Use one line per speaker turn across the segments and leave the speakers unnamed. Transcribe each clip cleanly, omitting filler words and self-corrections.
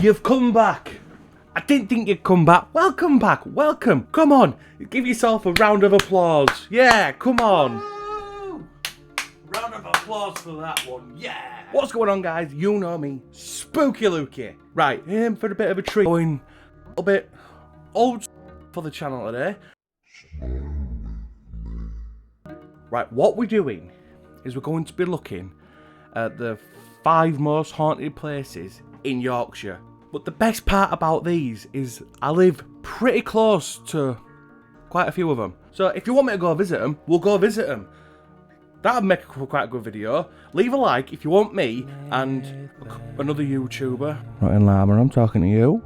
You've come back. I didn't think you'd come back. Welcome back. Welcome. Come on. Give yourself a round of applause. Yeah, come on. Woo! Round of applause for that one. Yeah. What's going on, guys? You know me. Spooky Lukey. Right, for a bit of a treat. Going a little bit old for the channel today. Right, what we're doing is we're going to be looking at the 5 most haunted places in Yorkshire. But the best part about these is I live pretty close to quite a few of them. So if you want me to go visit them, we'll go visit them. That'd make quite a good video. Leave a like if you want me and another YouTuber. Right in Lama, I'm talking to you.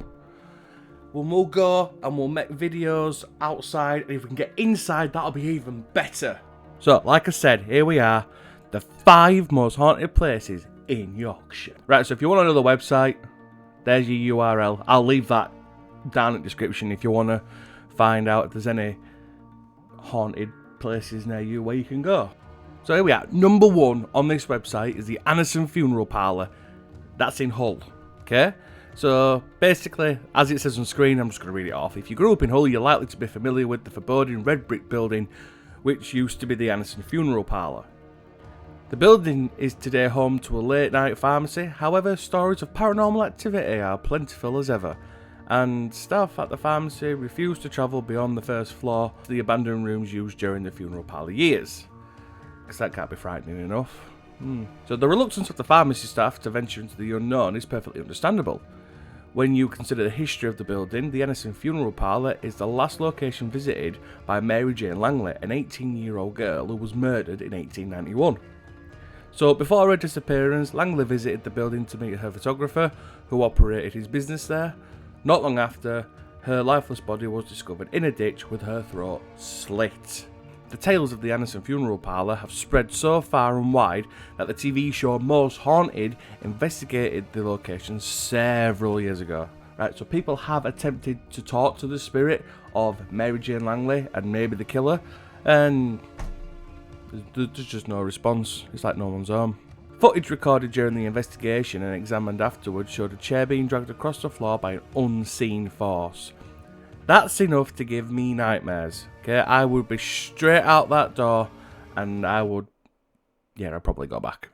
We'll go and we'll make videos outside, and if we can get inside, that'll be even better. So, like I said, here we are, the 5 most haunted places in Yorkshire. Right, so if you want to know the website, there's your URL. I'll leave that down in the description if you want to find out if there's any haunted places near you where you can go. So here we are. Number 1 on this website is the Anderson Funeral Parlor. That's in Hull, okay? So basically, as it says on screen, I'm just going to read it off. If you grew up in Hull, you're likely to be familiar with the foreboding red brick building which used to be the Anderson Funeral Parlor. The building is today home to a late-night pharmacy. However, stories of paranormal activity are plentiful as ever, and staff at the pharmacy refuse to travel beyond the first floor to the abandoned rooms used during the funeral parlour years, because that can't be frightening enough. So the reluctance of the pharmacy staff to venture into the unknown is perfectly understandable. When you consider the history of the building, the Anderson Funeral Parlour is the last location visited by Mary Jane Langley, an 18-year-old girl who was murdered in 1891. So before her disappearance, Langley visited the building to meet her photographer, who operated his business there. Not long after, her lifeless body was discovered in a ditch with her throat slit. The tales of the Anderson Funeral Parlour have spread so far and wide that the TV show Most Haunted investigated the location several years ago. Right, so people have attempted to talk to the spirit of Mary Jane Langley and maybe the killer, and there's just no response. It's like no one's home. Footage recorded during the investigation and examined afterwards showed a chair being dragged across the floor by an unseen force. That's enough to give me nightmares. Okay, I would be straight out that door, and I'd probably go back.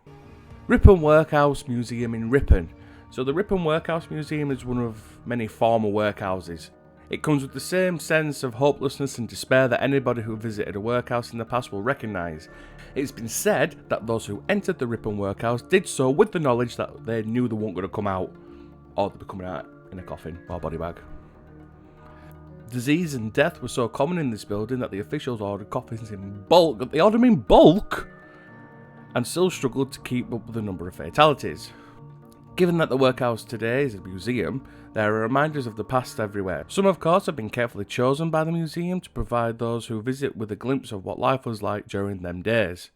Ripon Workhouse Museum in Ripon. So the Ripon Workhouse Museum is one of many former workhouses. It comes with the same sense of hopelessness and despair that anybody who visited a workhouse in the past will recognise. It's been said that those who entered the Ripon Workhouse did so with the knowledge that they knew they weren't going to come out, or they'd be coming out in a coffin or body bag. Disease and death were so common in this building that the officials ordered coffins in bulk. They ordered them in bulk, and still struggled to keep up with the number of fatalities. Given that the workhouse today is a museum, there are reminders of the past everywhere. Some, of course, have been carefully chosen by the museum to provide those who visit with a glimpse of what life was like during them days.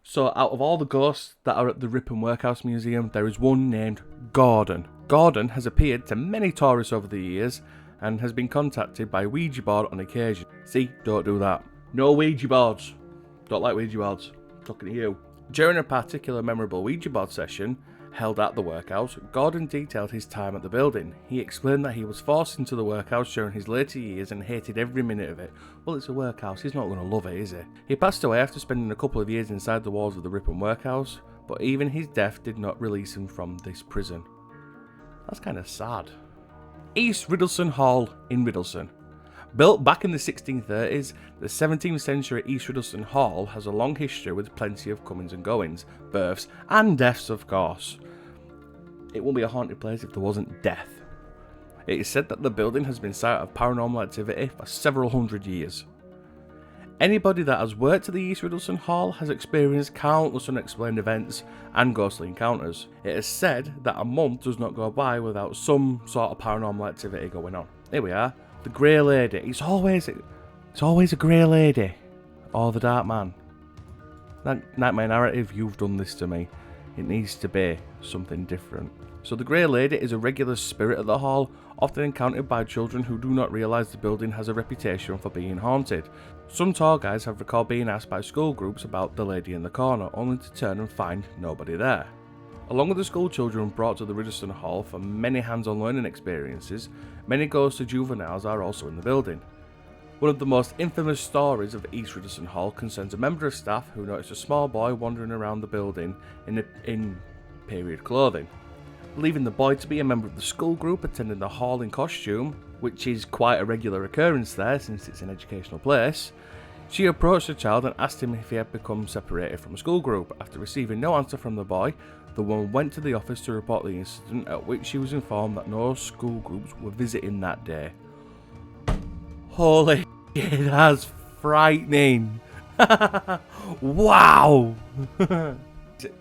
So, out of all the ghosts that are at the Ripon Workhouse Museum, there is one named Gordon. Gordon has appeared to many tourists over the years, and has been contacted by Ouija board on occasion. See, don't do that. No Ouija boards. Don't like Ouija boards. Talking to you. During a particular memorable Ouija board session held at the workhouse, Gordon detailed his time at the building. He explained that he was forced into the workhouse during his later years and hated every minute of it. Well, it's a workhouse, he's not going to love it, is he? He passed away after spending a couple of years inside the walls of the Ripon Workhouse, but even his death did not release him from this prison. That's kind of sad. East Riddlesden Hall in Riddlesden. Built back in the 1630s, the 17th century East Riddlesden Hall has a long history with plenty of comings and goings, births and deaths, of course. It wouldn't be a haunted place if there wasn't death. It is said that the building has been site of paranormal activity for several hundred years. Anybody that has worked at the East Riddlesden Hall has experienced countless unexplained events and ghostly encounters. It is said that a month does not go by without some sort of paranormal activity going on. Here we are, the Grey Lady. It's always a Grey Lady, or the Dark Man. That nightmare narrative, you've done this to me. It needs to be something different. So the Grey Lady is a regular spirit at the hall, often encountered by children who do not realise the building has a reputation for being haunted. Some tour guides have recalled being asked by school groups about the lady in the corner, only to turn and find nobody there. Along with the school children brought to the Riddlesden Hall for many hands-on learning experiences, many ghostly juveniles are also in the building. One of the most infamous stories of East Riddlesden Hall concerns a member of staff who noticed a small boy wandering around the building in period clothing. Believing the boy to be a member of the school group attending the hall in costume, which is quite a regular occurrence there since it's an educational place, she approached the child and asked him if he had become separated from a school group. After receiving no answer from the boy, the woman went to the office to report the incident, at which she was informed that no school groups were visiting that day. Holy shit, that's frightening. Wow.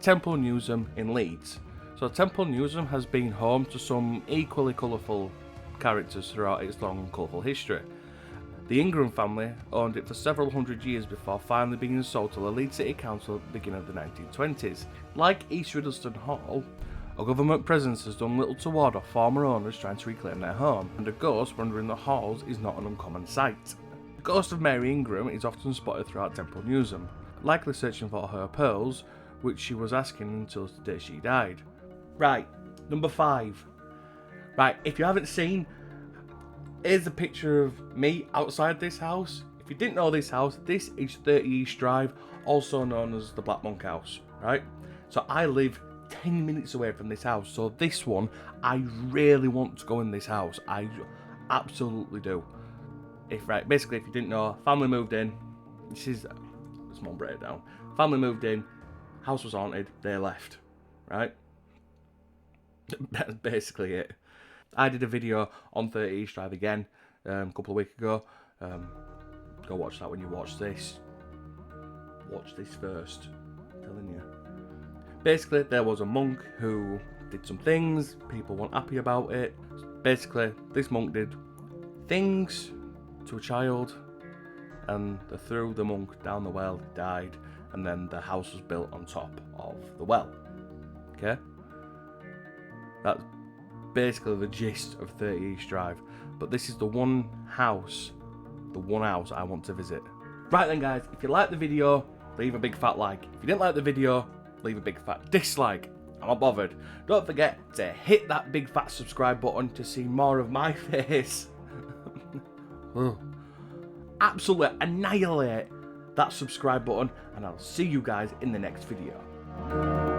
Temple Newsham in Leeds. So Temple Newsham has been home to some equally colourful characters throughout its long and colourful history. The Ingram family owned it for several hundred years before finally being sold to the Leeds City Council at the beginning of the 1920s. Like East Riddlesden Hall, a government presence has done little to ward off former owners trying to reclaim their home, and a ghost wandering the halls is not an uncommon sight. The ghost of Mary Ingram is often spotted throughout Temple Newsham, likely searching for her pearls, which she was asking until the day she died. Right, number 5. Right, if you haven't seen, here's a picture of me outside this house. If you didn't know this house, this is 30 East Drive, also known as the Black Monk House, right? So I live 10 minutes away from this house, so this one, I really want to go in this house. I absolutely do. Basically, if you didn't know, family moved in. This is a small breakdown. Family moved in, house was haunted, they left, right? That's basically it. I did a video on 30 East Drive again a couple of weeks ago. Go watch that when you watch this. Watch this first, I'm telling you. Basically, there was a monk who did some things, people weren't happy about it. Basically, this monk did things to a child, and they threw the monk down the well, he died, and then the house was built on top of the well. Okay? That's basically the gist of 30 East Drive. But this is the one house I want to visit. Right then guys, if you liked the video, leave a big fat like. If you didn't like the video, leave a big fat dislike. I'm not bothered. Don't forget to hit that big fat subscribe button to see more of my face. Absolutely annihilate that subscribe button, and I'll see you guys in the next video.